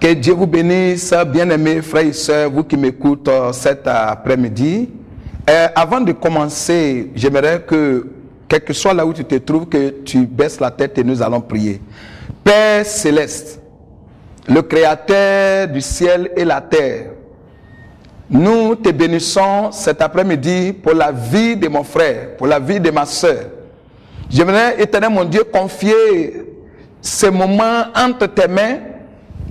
Que Dieu vous bénisse, bien-aimés frères et sœurs, vous qui m'écoutez cet après-midi. Avant de commencer, j'aimerais que, quel que soit là où tu te trouves, que tu baisses la tête et nous allons prier. Père céleste, le Créateur du ciel et la terre, nous te bénissons cet après-midi pour la vie de mon frère, pour la vie de ma sœur. J'aimerais, éternel mon Dieu, confier ce moment entre tes mains,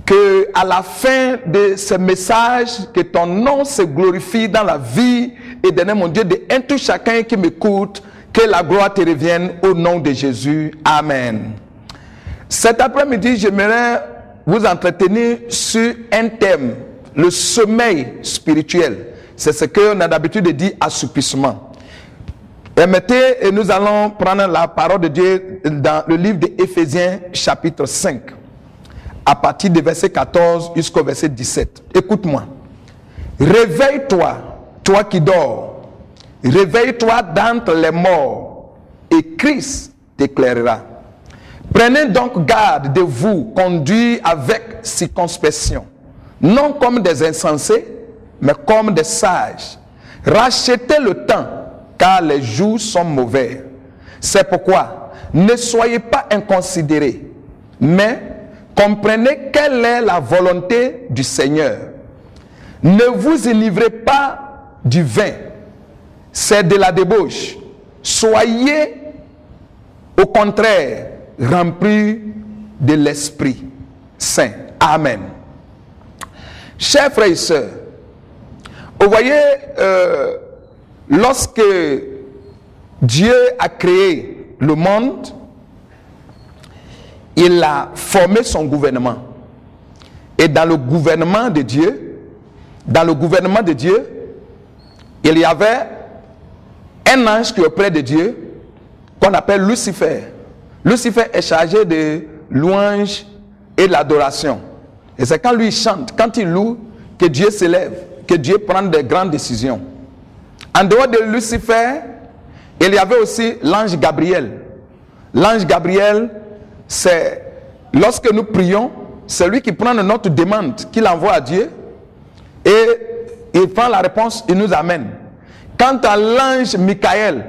que à la fin de ce message, que ton nom se glorifie dans la vie, éternel mon Dieu, de un tout chacun qui m'écoute, que la gloire te revienne au nom de Jésus. Amen. Cet après-midi, j'aimerais vous entretenir sur un thème, le sommeil spirituel. C'est ce qu'on a d'habitude de dire assoupissement. Permettez, et nous allons prendre la parole de Dieu dans le livre d'Éphésiens chapitre 5, à partir du verset 14 jusqu'au verset 17. Écoute-moi. Réveille-toi, toi qui dors. Réveille-toi d'entre les morts, et Christ t'éclairera. Prenez donc garde de vous conduire avec circonspection, non comme des insensés, mais comme des sages. Rachetez le temps, car les jours sont mauvais. C'est pourquoi ne soyez pas inconsidérés, mais comprenez quelle est la volonté du Seigneur. Ne vous enivrez pas du vin, c'est de la débauche. Soyez au contraire remplis de l'Esprit Saint. Amen. Chers frères et sœurs, vous voyez, lorsque Dieu a créé le monde, il a formé son gouvernement. Et dans le gouvernement de Dieu, il y avait un ange qui est auprès de Dieu, qu'on appelle Lucifer. Lucifer est chargé de louange et de l'adoration. Et c'est quand lui il chante, quand il loue, que Dieu s'élève, que Dieu prend de grandes décisions. En dehors de Lucifer, il y avait aussi l'ange Gabriel. L'ange Gabriel, c'est lorsque nous prions, c'est lui qui prend notre demande, qu'il envoie à Dieu, et il prend la réponse, il nous amène. Quant à l'ange Michael,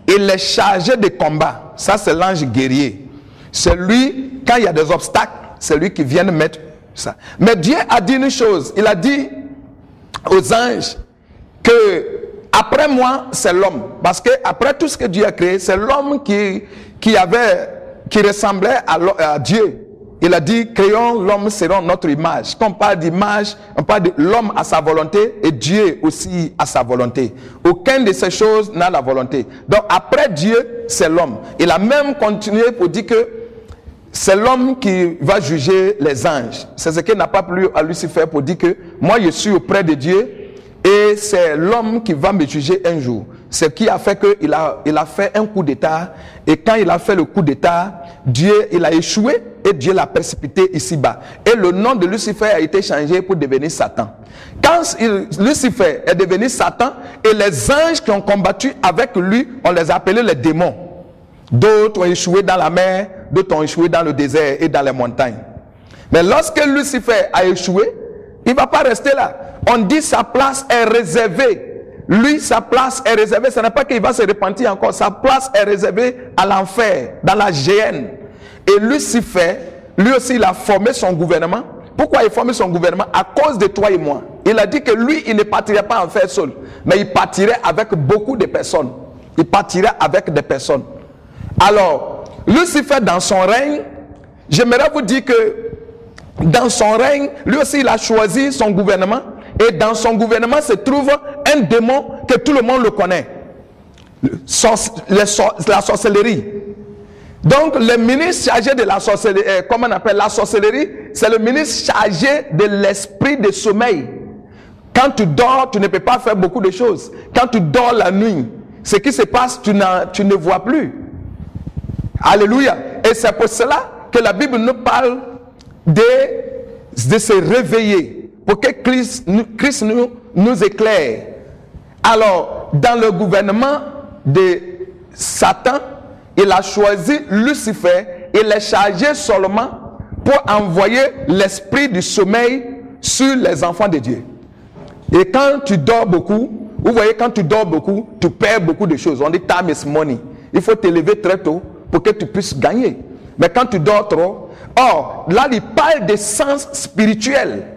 il est chargé de combat. Ça, c'est l'ange guerrier. C'est lui, quand il y a des obstacles, c'est lui qui vient mettre ça. Mais Dieu a dit une chose. Il a dit aux anges que après moi, c'est l'homme. Parce que après tout ce que Dieu a créé, c'est l'homme qui ressemblait à Dieu. Il a dit, créons l'homme selon notre image. Quand on parle d'image, on parle de l'homme à sa volonté et Dieu aussi à sa volonté. Aucune de ces choses n'a la volonté. Donc après Dieu, c'est l'homme. Il a même continué pour dire que c'est l'homme qui va juger les anges. C'est ce qui n'a pas plu à Lucifer pour dire que moi je suis auprès de Dieu et c'est l'homme qui va me juger un jour. Ce qui a fait qu'il a fait un coup d'état, et quand il a fait le coup d'état, Dieu, il a échoué et Dieu l'a précipité ici-bas. Et le nom de Lucifer a été changé pour devenir Satan. Quand Lucifer est devenu Satan, et les anges qui ont combattu avec lui, on les a appelés les démons. D'autres ont échoué dans la mer, d'autres ont échoué dans le désert et dans les montagnes. Mais lorsque Lucifer a échoué, il ne va pas rester là. On dit sa place est réservée. Lui, sa place est réservée. Ce n'est pas qu'il va se repentir encore. Sa place est réservée à l'enfer, dans la géhenne. Et Lucifer, lui aussi, il a formé son gouvernement. Pourquoi il a formé son gouvernement? À cause de toi et moi. Il a dit que lui, il ne partirait pas en enfer seul. Mais il partirait avec beaucoup de personnes. Il partirait avec des personnes. Alors, Lucifer, dans son règne, j'aimerais vous dire que dans son règne, lui aussi, il a choisi son gouvernement. Et dans son gouvernement se trouve un démon que tout le monde le connaît. La sorcellerie. Donc le ministre chargé de la sorcellerie, comment on appelle la sorcellerie, c'est le ministre chargé de l'esprit de sommeil. Quand tu dors, tu ne peux pas faire beaucoup de choses. Quand tu dors la nuit, ce qui se passe, tu ne vois plus. Alléluia. Et c'est pour cela que la Bible nous parle de se réveiller. Pour que Christ nous éclaire. Alors, dans le gouvernement de Satan, il a choisi Lucifer. Il est chargé seulement pour envoyer l'esprit du sommeil sur les enfants de Dieu. Et quand tu dors beaucoup, vous voyez, quand tu dors beaucoup, tu perds beaucoup de choses. On dit time is money. Il faut te lever très tôt pour que tu puisses gagner. Mais quand tu dors trop, or, là, il parle des sens spirituels.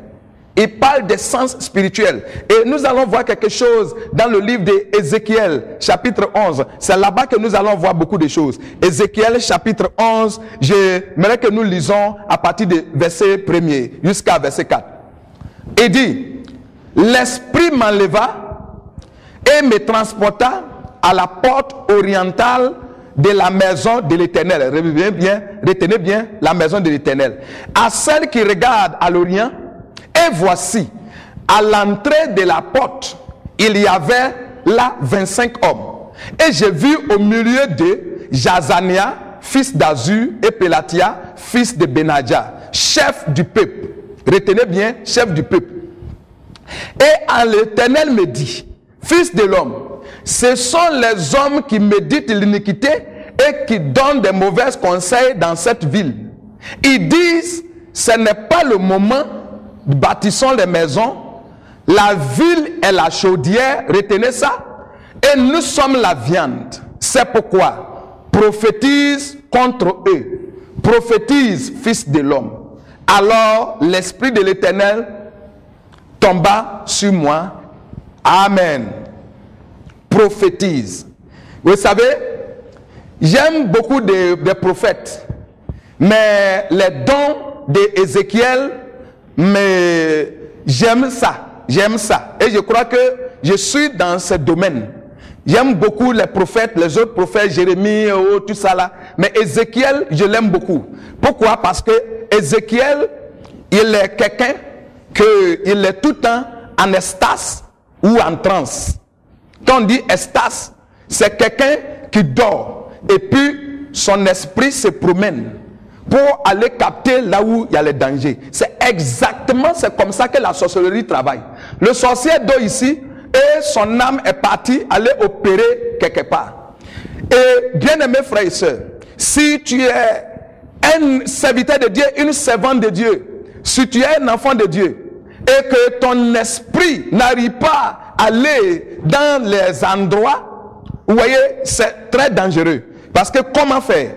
Il parle des sens spirituels. Et nous allons voir quelque chose dans le livre d'Ézéchiel, chapitre 11. C'est là-bas que nous allons voir beaucoup de choses. Ézéchiel, chapitre 11, j'aimerais que nous lisons à partir du verset 1er jusqu'à verset 4. Il dit, l'esprit m'enleva et me transporta à la porte orientale de la maison de l'Éternel. Retenez bien la maison de l'Éternel. À celle qui regarde à l'Orient. Et voici, à l'entrée de la porte, il y avait là 25 hommes. Et j'ai vu au milieu d'eux Jazania, fils d'Azur, et Pélatia, fils de Benadja, chef du peuple. Retenez bien, chef du peuple. Et l'Éternel me dit, fils de l'homme, ce sont les hommes qui méditent l'iniquité et qui donnent des mauvais conseils dans cette ville. Ils disent, ce n'est pas le moment. Bâtissons les maisons, la ville est la chaudière, retenez ça, et nous sommes la viande. C'est pourquoi prophétise contre eux, prophétise, fils de l'homme. Alors l'esprit de l'Éternel tomba sur moi. Amen. Prophétise. Vous savez, j'aime beaucoup des prophètes, mais les dons d'Ézéchiel, mais j'aime ça, et je crois que je suis dans ce domaine. J'aime beaucoup les prophètes, les autres prophètes, Jérémie, tout ça là, mais Ézéchiel, je l'aime beaucoup. Pourquoi? Parce que Ézéchiel, il est quelqu'un il est tout le temps en extase ou en transe. Quand on dit extase, c'est quelqu'un qui dort et puis son esprit se promène pour aller capter là où il y a les dangers. C'est comme ça que la sorcellerie travaille. Le sorcier dort ici et son âme est partie aller opérer quelque part. Et bien aimés frères et sœurs, si tu es un serviteur de Dieu, une servante de Dieu, si tu es un enfant de Dieu et que ton esprit n'arrive pas à aller dans les endroits, vous voyez, c'est très dangereux. Parce que comment faire?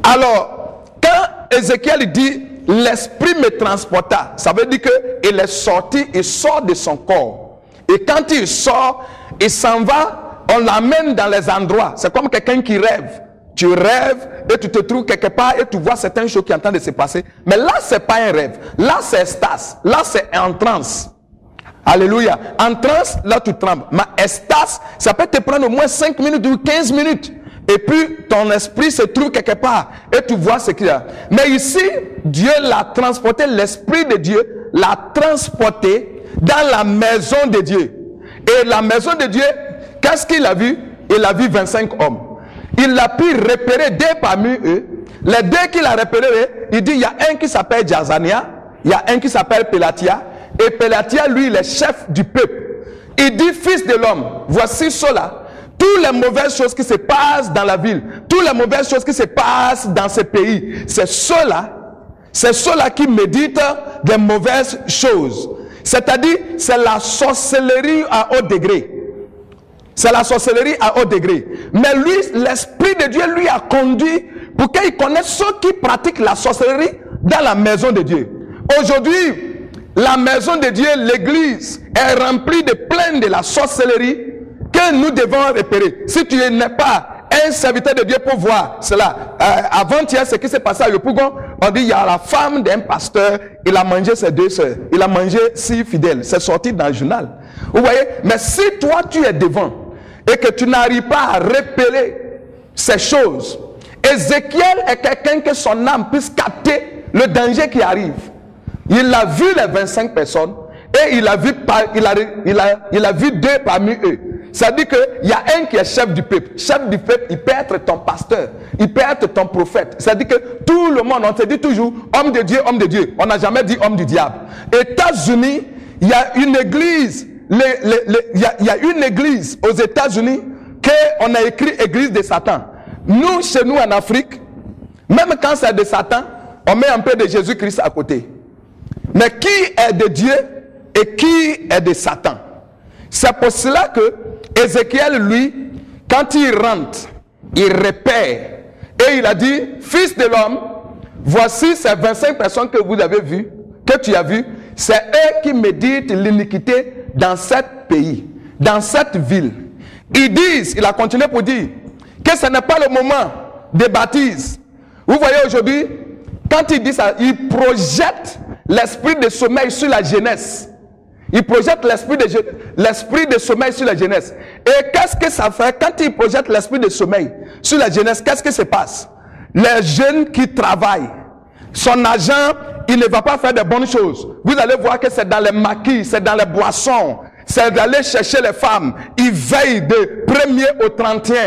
Alors, quand Ézéchiel dit l'esprit me transporta, ça veut dire qu'il est sorti, il sort de son corps. Et quand il sort, il s'en va, on l'amène dans les endroits. C'est comme quelqu'un qui rêve. Tu rêves et tu te trouves quelque part et tu vois certaines choses qui sont en train de se passer. Mais là, ce n'est pas un rêve. Là, c'est extase. Là, c'est en transe. Alléluia. En transe, là, tu trembles. Mais extase, ça peut te prendre au moins 5 minutes ou 15 minutes. Et puis, ton esprit se trouve quelque part. Et tu vois ce qu'il y a. Mais ici, Dieu l'a transporté, l'esprit de Dieu l'a transporté dans la maison de Dieu. Et la maison de Dieu, qu'est-ce qu'il a vu? Il a vu 25 hommes. Il a pu repérer deux parmi eux. Les deux qu'il a repérés, il dit, il y a un qui s'appelle Jazania, il y a un qui s'appelle Pélatia. Et Pélatia, lui, il est chef du peuple. Il dit, fils de l'homme, voici cela. Toutes les mauvaises choses qui se passent dans la ville, toutes les mauvaises choses qui se passent dans ce pays, c'est ceux-là qui méditent des mauvaises choses. C'est-à-dire, c'est la sorcellerie à haut degré. C'est la sorcellerie à haut degré. Mais lui, l'Esprit de Dieu lui a conduit pour qu'il connaisse ceux qui pratiquent la sorcellerie dans la maison de Dieu. Aujourd'hui, la maison de Dieu, l'église, est remplie de plein de la sorcellerie que nous devons repérer. Si tu n'es pas un serviteur de Dieu pour voir cela, avant-hier, ce qui s'est passé à Yopougon, on dit il y a la femme d'un pasteur, il a mangé ses 2 sœurs, il a mangé 6 fidèles, c'est sorti dans le journal. Vous voyez, mais si toi tu es devant et que tu n'arrives pas à repérer ces choses, Ézéchiel est quelqu'un que son âme puisse capter le danger qui arrive. Il a vu les 25 personnes et il a vu 2 parmi eux. Ça dit qu'il y a un qui est chef du peuple. Chef du peuple, il peut être ton pasteur, il peut être ton prophète. Ça dit que tout le monde, on te dit toujours homme de Dieu, homme de Dieu. On n'a jamais dit homme du diable. Aux États-Unis, il y a une église, il y a une église aux États-Unis qu'on a écrit église de Satan. Nous, chez nous en Afrique, même quand c'est de Satan, on met un peu de Jésus-Christ à côté. Mais qui est de Dieu et qui est de Satan? C'est pour cela que Ézéchiel, lui, quand il rentre, il repère. Et il a dit, fils de l'homme, voici ces 25 personnes que vous avez vues, que tu as vues, c'est eux qui méditent l'iniquité dans ce pays, dans cette ville. Ils disent, il a continué pour dire, que ce n'est pas le moment de baptise. Vous voyez aujourd'hui, quand il dit ça, il projette l'esprit de sommeil sur la jeunesse. Il projette l'esprit de sommeil sur la jeunesse. Et qu'est-ce que ça fait quand il projette l'esprit de sommeil sur la jeunesse? Qu'est-ce qui se passe? Les jeunes qui travaillent, son argent, il ne va pas faire de bonnes choses. Vous allez voir que c'est dans les maquis, c'est dans les boissons, c'est d'aller chercher les femmes. Il veille de 1er au 31.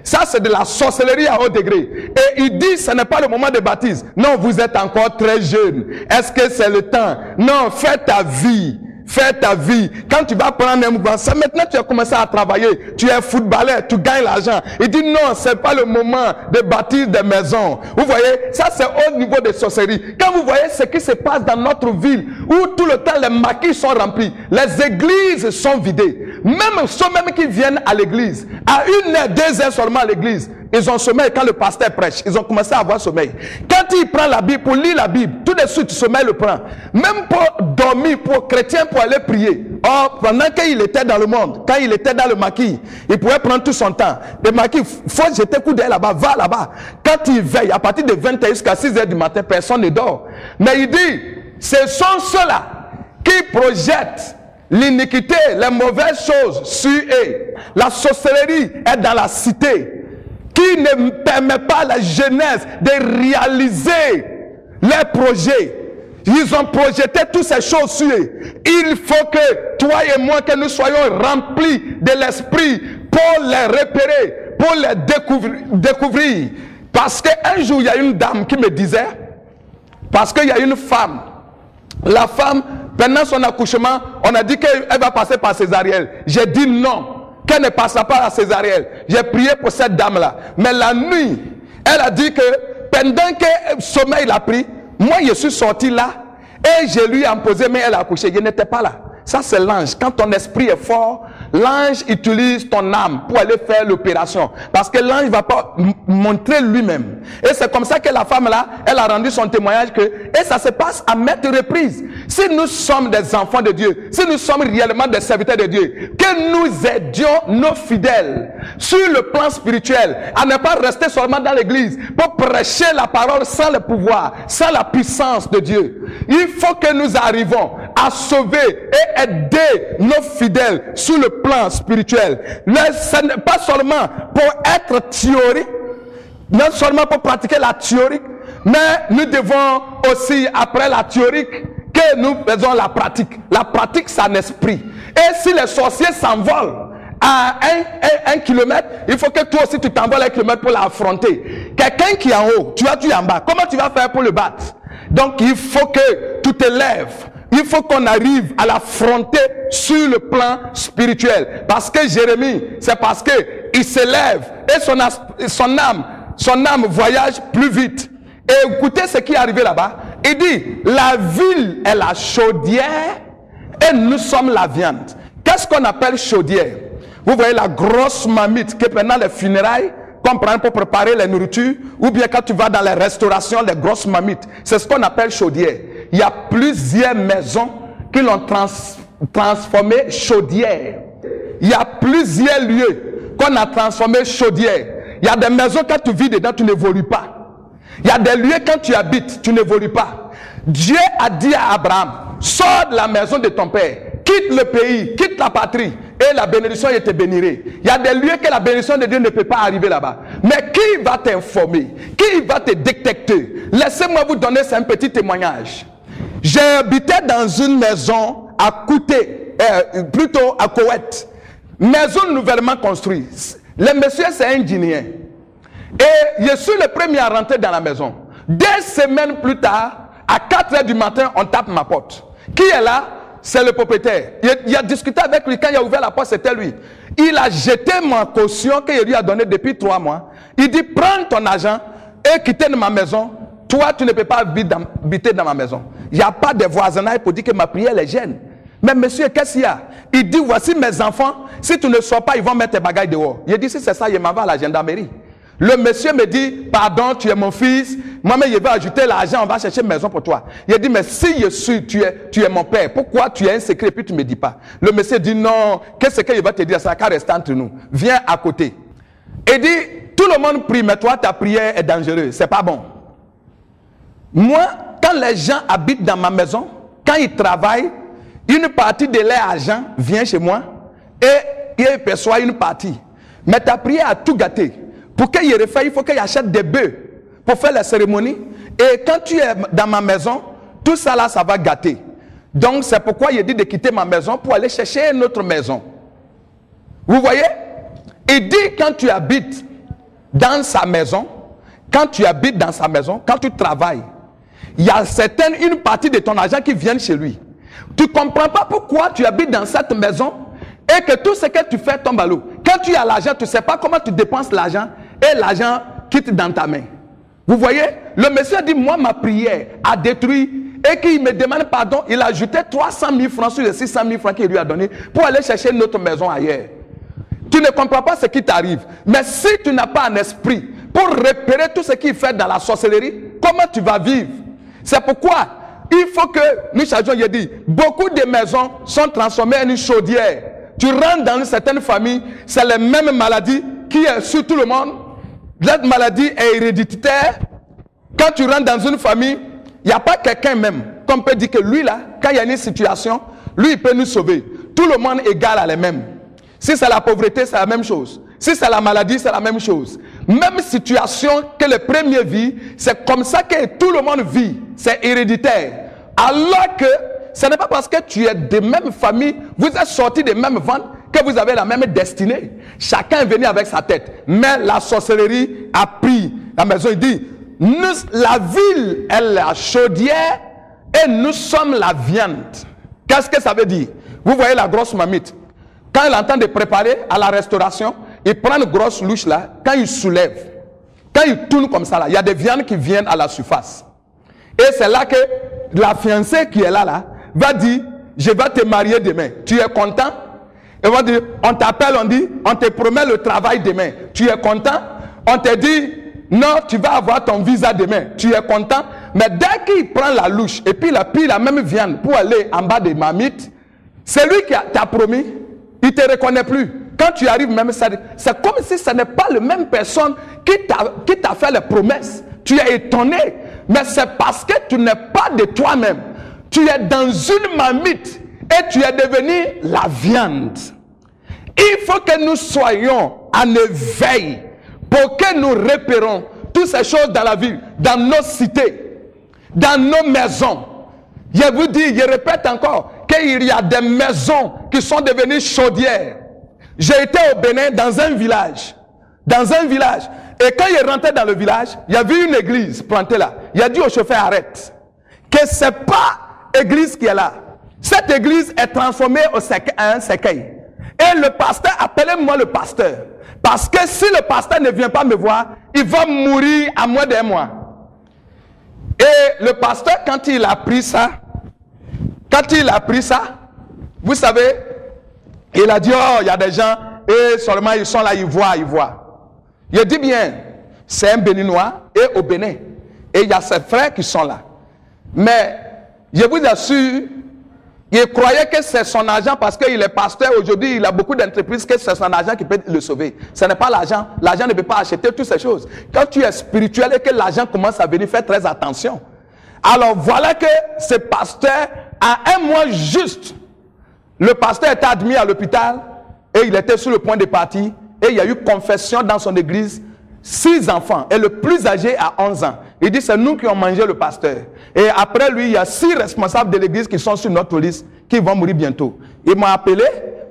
Ça, c'est de la sorcellerie à haut degré. Et il dit, ce n'est pas le moment de baptême. Non, vous êtes encore très jeune. Est-ce que c'est le temps? Non, fais ta vie. Fais ta vie. Quand tu vas prendre un mouvement, c'est maintenant que tu as commencé à travailler. Tu es footballeur, tu gagnes l'argent. Il dit non, c'est pas le moment de bâtir des maisons. Vous voyez, ça c'est au niveau de sorcellerie. Quand vous voyez ce qui se passe dans notre ville, où tout le temps les maquis sont remplis, les églises sont vidées. Même ceux même qui viennent à l'église, à 1h, 2h seulement à l'église, ils ont sommeil quand le pasteur prêche. Ils ont commencé à avoir sommeil. Quand il prend la Bible, pour lire la Bible, tout de suite, sommeil le prend. Même pour dormir, pour chrétien, pour aller prier. Or, pendant qu'il était dans le monde, quand il était dans le maquis, il pouvait prendre tout son temps. Le maquis, faut jeter coup d'œil là-bas, va là-bas. Quand il veille, à partir de 20h jusqu'à 6h du matin, personne ne dort. Mais il dit, ce sont ceux-là qui projettent l'iniquité, les mauvaises choses sur eux. La sorcellerie est dans la cité, qui ne permet pas à la jeunesse de réaliser leurs projets. Ils ont projeté toutes ces choses sur eux. Il faut que toi et moi, que nous soyons remplis de l'esprit pour les repérer, pour les découvrir. Parce qu'un jour, il y a une dame qui me disait, parce qu'il y a une femme, la femme, pendant son accouchement, on a dit qu'elle va passer par césarienne. J'ai dit non, qu'elle ne passera pas à césarienne. J'ai prié pour cette dame-là. Mais la nuit, elle a dit que pendant que le sommeil l'a pris, moi je suis sorti là et je lui ai imposé, mais elle a accouché. Je n'étais pas là. Ça c'est l'ange. Quand ton esprit est fort, l'ange utilise ton âme pour aller faire l'opération. Parce que l'ange ne va pas montrer lui-même. Et c'est comme ça que la femme là, elle a rendu son témoignage et ça se passe à maintes reprises. Si nous sommes des enfants de Dieu, si nous sommes réellement des serviteurs de Dieu, que nous aidions nos fidèles sur le plan spirituel à ne pas rester seulement dans l'église pour prêcher la parole sans le pouvoir, sans la puissance de Dieu. Il faut que nous arrivons à sauver et aider nos fidèles sur le plan spirituel. Ce n'est pas seulement pour être théorique, non seulement pour pratiquer la théorie, mais nous devons aussi, après la théorie, que nous faisons la pratique. La pratique, c'est un esprit. Et si les sorciers s'envolent à 1 kilomètre, il faut que toi aussi tu t'envoles 1 kilomètre pour l'affronter. Quelqu'un qui est en haut, tu vas en bas. Comment tu vas faire pour le battre? Donc il faut que tu te lèves. Il faut qu'on arrive à l'affronter sur le plan spirituel. Parce que Jérémie, c'est parce qu'il se lève et son âme voyage plus vite. Et écoutez ce qui est arrivé là-bas. Il dit, la ville est la chaudière et nous sommes la viande. Qu'est-ce qu'on appelle chaudière? Vous voyez la grosse marmite que pendant les funérailles, qu'on prend pour préparer la nourriture, ou bien quand tu vas dans les restaurations, les grosses marmites. C'est ce qu'on appelle chaudière. Il y a plusieurs maisons qui l'ont transformé chaudière. Il y a plusieurs lieux qu'on a transformé chaudière. Il y a des maisons, quand tu vis dedans, tu n'évolues pas. Il y a des lieux, quand tu habites, tu n'évolues pas. Dieu a dit à Abraham, sors de la maison de ton père, quitte le pays, quitte la patrie, et la bénédiction, je te bénirai. Il y a des lieux que la bénédiction de Dieu ne peut pas arriver là-bas. Mais qui va t'informer? Qui va te détecter? Laissez-moi vous donner un petit témoignage. J'habitais dans une maison à Kouté, plutôt à Koweït. Maison nouvellement construite. Le monsieur, c'est un Guinéen. Et je suis le premier à rentrer dans la maison. 2 semaines plus tard, à 4h du matin, on tape ma porte. Qui est là? C'est le propriétaire. Il a discuté avec lui. Quand il a ouvert la porte, c'était lui. Il a jeté ma caution que je lui a donnée depuis 3 mois. Il dit, prends ton argent et quittez ma maison. Toi, tu ne peux pas habiter dans ma maison. Il n'y a pas de voisinage pour dire que ma prière les gêne. Mais monsieur, qu'est-ce qu'il y a? Il dit, voici mes enfants, si tu ne sors pas, ils vont mettre tes bagages dehors. Il dit, si c'est ça, il m'en va à la gendarmerie. Le monsieur me dit, pardon, tu es mon fils, moi-même je vais ajouter l'argent, on va chercher une maison pour toi. Il dit, mais si je suis, tu es mon père, pourquoi tu es un secret et puis tu ne me dis pas? Le monsieur dit, non, qu'est-ce qu'il va te dire? Ça va rester entre nous. Viens à côté. Il dit, tout le monde prie, mais toi, ta prière est dangereuse, c'est pas bon. Moi, quand les gens habitent dans ma maison, quand ils travaillent, une partie de leur argent vient chez moi et ils perçoivent une partie. Mais ta prière a tout gâté. Pour qu'il y refasse, il faut qu'il achète des bœufs pour faire la cérémonie. Et quand tu es dans ma maison, tout ça là, ça va gâter. Donc c'est pourquoi il dit de quitter ma maison pour aller chercher une autre maison. Vous voyez? Il dit quand tu habites dans sa maison, quand tu habites dans sa maison, quand tu travailles, il y a une partie de ton argent qui vient chez lui. Tu ne comprends pas pourquoi tu habites dans cette maison et que tout ce que tu fais tombe à l'eau. Quand tu as l'argent, tu ne sais pas comment tu dépenses l'argent et l'argent quitte dans ta main. Vous voyez? Le monsieur dit, moi ma prière a détruit et qu'il me demande pardon. Il a ajouté 300 000 francs sur les 600 000 francs qu'il lui a donné pour aller chercher une autre maison ailleurs. Tu ne comprends pas ce qui t'arrive. Mais si tu n'as pas un esprit pour repérer tout ce qu'il fait dans la sorcellerie, comment tu vas vivre? C'est pourquoi il faut que nous changions. Il dit, beaucoup de maisons sont transformées en une chaudière. Tu rentres dans une certaine famille, c'est la même maladie qui est sur tout le monde. Cette maladie est héréditaire. Quand tu rentres dans une famille, il n'y a pas quelqu'un même qu'on peut dire que lui là, quand il y a une situation, lui il peut nous sauver. Tout le monde est égal à les mêmes. Si c'est la pauvreté, c'est la même chose. Si c'est la maladie, c'est la même chose. Même situation que le premier vit, c'est comme ça que tout le monde vit. C'est héréditaire. Alors que ce n'est pas parce que tu es de même famille, vous êtes sortis des mêmes ventes, que vous avez la même destinée. Chacun est venu avec sa tête. Mais la sorcellerie a pris la maison. Il dit, la ville est la chaudière et nous sommes la viande. Qu'est-ce que ça veut dire? Vous voyez la grosse mamite. Quand il entend de préparer à la restauration, il prend une grosse louche là, quand il soulève, quand il tourne comme ça là, il y a des viandes qui viennent à la surface. Et c'est là que la fiancée qui est là, va dire, je vais te marier demain. Tu es content? Et on va dire, on t'appelle, on dit, on te promet le travail demain. Tu es content? On te dit, non, tu vas avoir ton visa demain. Tu es content? Mais dès qu'il prend la louche et puis il a pris la même viande pour aller en bas des marmites, c'est lui qui t'a promis, il ne te reconnaît plus. Quand tu arrives même, c'est comme si ce n'est pas la même personne qui t'a fait les promesses. Tu es étonné, mais c'est parce que tu n'es pas de toi-même. Tu es dans une marmite et tu es devenu la viande. Il faut que nous soyons en éveil pour que nous repérons toutes ces choses dans la vie, dans nos cités, dans nos maisons. Je vous dis, je répète encore, qu'il y a des maisons qui sont devenues chaudières. J'ai été au Bénin dans un village. Et quand il est rentré dans le village, il y avait une église plantée là. Il a dit au chauffeur, arrête. Que ce n'est pas l'église qui est là. Cette église est transformée en un cercueil. Et le pasteur, appelez-moi le pasteur. Parce que si le pasteur ne vient pas me voir, il va mourir à moins d'un mois. Et le pasteur, quand il a pris ça, vous savez, il a dit, oh, il y a des gens, et seulement ils sont là, ils voient. Il dit bien, c'est un Béninois, et au Bénin. Et il y a ses frères qui sont là. Mais, je vous assure, il croyait que c'est son argent parce qu'il est pasteur. Aujourd'hui, il a beaucoup d'entreprises que c'est son argent qui peut le sauver. Ce n'est pas l'argent. L'argent ne peut pas acheter toutes ces choses. Quand tu es spirituel et que l'argent commence à venir, fais très attention. Alors, voilà que ce pasteur, à un mois juste, le pasteur était admis à l'hôpital et il était sur le point de partir. Et il y a eu confession dans son église. 6 enfants. Et le plus âgé a 11 ans. Il dit, c'est nous qui avons mangé le pasteur. Et après lui, il y a 6 responsables de l'église qui sont sur notre liste, qui vont mourir bientôt. Il m'a appelé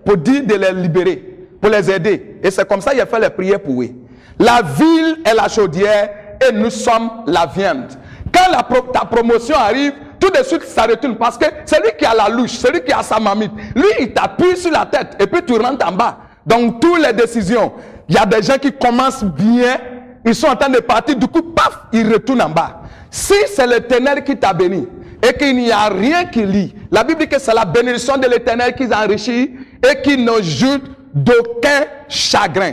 pour dire de les libérer, pour les aider. Et c'est comme ça qu'il a fait les prières pour eux. La ville est la chaudière et nous sommes la viande. Quand ta promotion arrive, tout de suite ça retourne parce que c'est lui qui a la louche, c'est lui qui a sa mamite. Lui, il t'appuie sur la tête et puis tu rentres en bas. Donc, toutes les décisions, il y a des gens qui commencent bien, ils sont en train de partir, du coup, paf, ils retournent en bas. Si c'est l'Éternel qui t'a béni et qu'il n'y a rien qui lie, la Bible dit que c'est la bénédiction de l'Éternel qui enrichit et qui ne joue d'aucun chagrin.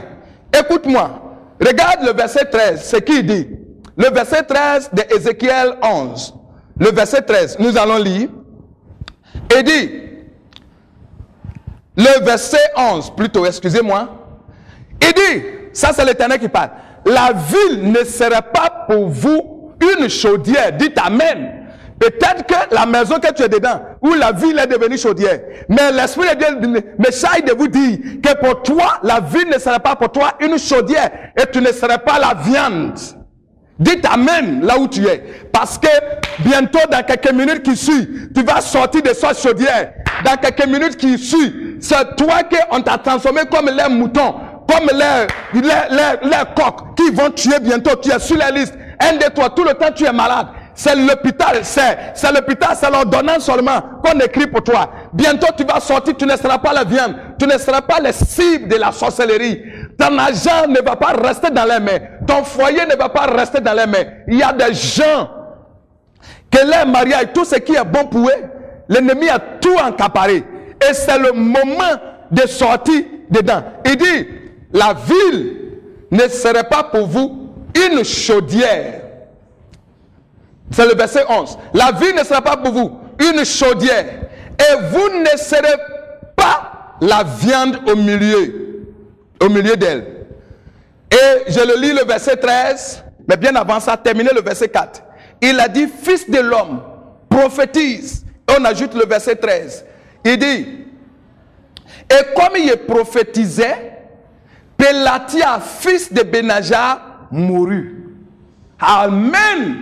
Écoute-moi, regarde le verset 13, ce qu'il dit. Le verset 13 de Ézéchiel 11. Le verset 13, nous allons lire. Il dit, le verset 11 plutôt, excusez-moi. Il dit, ça c'est l'Éternel qui parle. La ville ne serait pas pour vous une chaudière. Dites Amen. Peut-être que la maison que tu es dedans, ou la ville est devenue chaudière. Mais l'Esprit de Dieu me charge de vous dire que pour toi, la ville ne serait pas pour toi une chaudière. Et tu ne serais pas la viande. Dites Amen là où tu es. Parce que bientôt, dans quelques minutes qui suivent, tu vas sortir de cette chaudière. Dans quelques minutes qui suivent, c'est toi qu'on t'a transformé comme les moutons, comme les coqs qui vont tuer bientôt. Tu es sur la liste. Un de toi, tout le temps tu es malade. C'est l'hôpital, c'est l'hôpital, c'est l'ordonnance seulement qu'on écrit pour toi. Bientôt tu vas sortir, tu ne seras pas la viande, tu ne seras pas les cibles de la sorcellerie. Ton argent ne va pas rester dans les mains, ton foyer ne va pas rester dans les mains. Il y a des gens que leur mariage, tout ce qui est bon pour eux, l'ennemi a tout accaparé. Et c'est le moment de sortir dedans. Il dit, la ville ne serait pas pour vous une chaudière. C'est le verset 11. La ville ne sera pas pour vous une chaudière. Et vous ne serez pas la viande au milieu d'elle. Et je le lis le verset 13. Mais bien avant ça, terminez le verset 4. Il a dit, fils de l'homme, prophétise. Et on ajoute le verset 13. Il dit, et comme il prophétisait, Pélatia, fils de Benaja, mourut. Amen.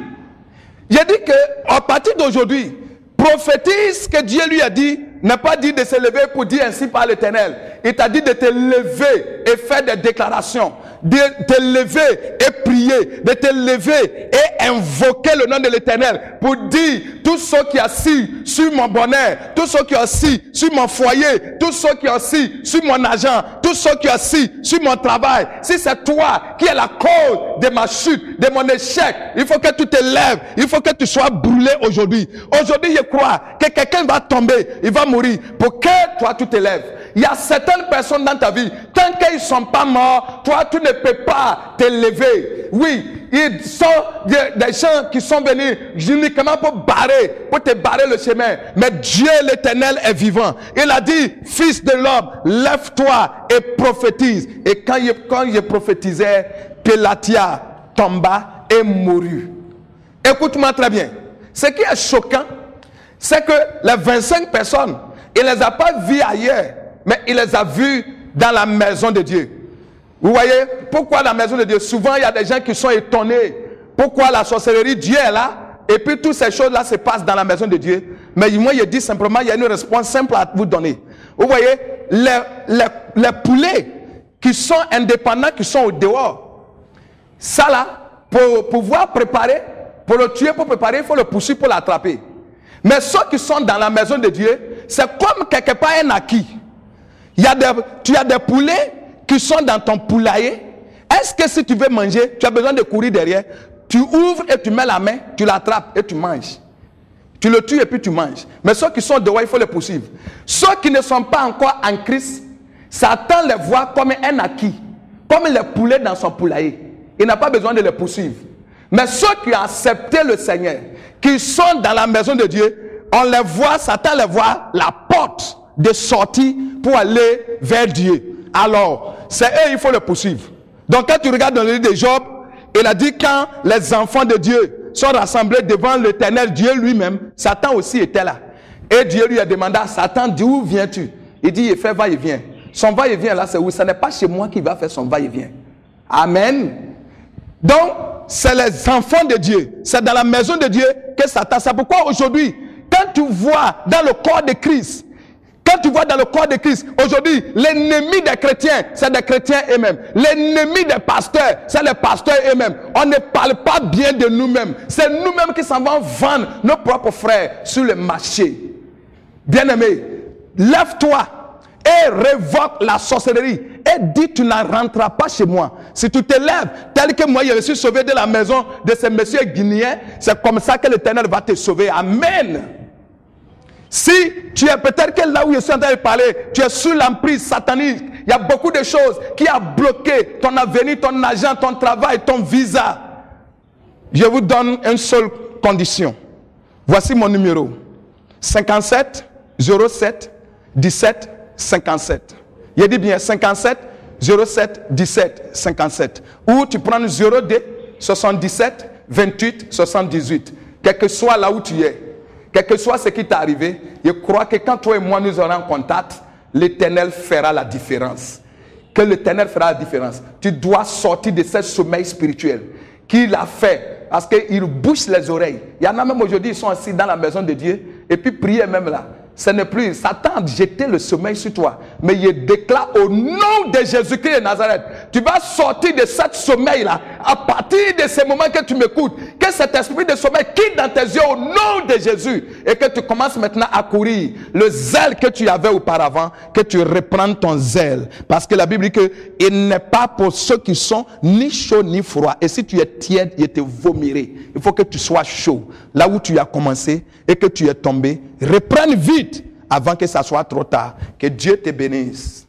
J'ai dit que à partir d'aujourd'hui, prophétise que Dieu lui a dit, n'a pas dit de se lever pour dire ainsi par l'Éternel. Il t'a dit de te lever et faire des déclarations, de te lever et prier, de te lever et invoquer le nom de l'Éternel pour dire tous ceux qui sont assis sur mon bonheur, tous ceux qui sont assis sur mon foyer, tous ceux qui sont assis sur mon argent, tous ceux qui sont assis sur mon travail. Si c'est toi qui es la cause de ma chute, de mon échec, il faut que tu te lèves, il faut que tu sois brûlé aujourd'hui. Aujourd'hui, je crois que quelqu'un va tomber, il va mourir pour que toi tu te lèves. Il y a certaines personnes dans ta vie, tant qu'ils ne sont pas morts, toi tu ne peux pas te lever. Oui, ils sont des gens qui sont venus uniquement pour te barrer le chemin. Mais Dieu l'Éternel est vivant. Il a dit, fils de l'homme, lève-toi et prophétise. Et quand il prophétisait, Pélatia tomba et mourut. Écoute-moi très bien. Ce qui est choquant, c'est que les 25 personnes, il ne les a pas vues ailleurs, mais il les a vues dans la maison de Dieu. Vous voyez, pourquoi la maison de Dieu? Souvent, il y a des gens qui sont étonnés. Pourquoi la sorcellerie, Dieu est là, et puis toutes ces choses-là se passent dans la maison de Dieu. Mais moi, je dis simplement, il y a une réponse simple à vous donner. Vous voyez, les poulets qui sont indépendants, qui sont au dehors, ça là, pour pouvoir préparer, pour le tuer, pour préparer, il faut le pousser pour l'attraper. Mais ceux qui sont dans la maison de Dieu, c'est comme quelque part un acquis. Tu as des poulets qui sont dans ton poulailler. Est-ce que si tu veux manger, tu as besoin de courir derrière? Tu ouvres et tu mets la main, tu l'attrapes et tu manges. Tu le tues et puis tu manges. Mais ceux qui sont dehors, il faut les poursuivre. Ceux qui ne sont pas encore en Christ, Satan les voit comme un acquis, comme les poulets dans son poulailler. Il n'a pas besoin de les poursuivre. Mais ceux qui ont accepté le Seigneur, qui sont dans la maison de Dieu, on les voit, Satan les voit la porte de sortie pour aller vers Dieu. Alors, c'est eux, il faut les poursuivre. Donc quand tu regardes dans le livre de Job, il a dit quand les enfants de Dieu sont rassemblés devant l'Éternel Dieu lui-même, Satan aussi était là. Et Dieu lui a demandé à Satan, d'où viens-tu? Il dit, il fait va-et-vient. Son va-et-vient là, c'est où? Ce n'est pas chez moi qu'il va faire son va-et-vient. Amen. Donc, c'est les enfants de Dieu. C'est dans la maison de Dieu que Satan. C'est pourquoi aujourd'hui, quand tu vois dans le corps de Christ, aujourd'hui, l'ennemi des chrétiens, c'est des chrétiens eux-mêmes. L'ennemi des pasteurs, c'est les pasteurs eux-mêmes. On ne parle pas bien de nous-mêmes. C'est nous-mêmes qui s'en vont vendre nos propres frères sur le marché. Bien-aimé, lève-toi et révoque la sorcellerie. Et dit, tu n'en rentreras pas chez moi. Si tu te lèves, tel que moi, je suis sauvé de la maison de ces messieurs guinéens, c'est comme ça que l'Éternel va te sauver. Amen. Si tu es peut-être que là où je suis en train de parler, tu es sous l'emprise satanique, il y a beaucoup de choses qui ont bloqué ton avenir, ton argent, ton travail, ton visa. Je vous donne une seule condition. Voici mon numéro. 57 07 17 57. Je dis bien 57 07 17 57. Ou tu prends 02 77 28 78. Quel que soit là où tu es, quel que soit ce qui t'est arrivé, je crois que quand toi et moi nous aurons en contact, l'Éternel fera la différence. Que l'Éternel fera la différence. Tu dois sortir de ce sommeil spirituel qu'il a fait. Parce qu'il bouche les oreilles. Il y en a même aujourd'hui, ils sont assis dans la maison de Dieu. Et puis prier même là. Ce n'est plus, Satan a jeté le sommeil sur toi. Mais il déclare au nom de Jésus-Christ de Nazareth. Tu vas sortir de ce sommeil-là. À partir de ce moment que tu m'écoutes. Que cet esprit de sommeil quitte dans tes yeux au nom de Jésus. Et que tu commences maintenant à courir. Le zèle que tu avais auparavant. Que tu reprennes ton zèle. Parce que la Bible dit que il n'est pas pour ceux qui sont ni chauds ni froids. Et si tu es tiède, il te vomirait. Il faut que tu sois chaud. Là où tu as commencé et que tu es tombé. Reprenne vite avant que ça soit trop tard. Que Dieu te bénisse.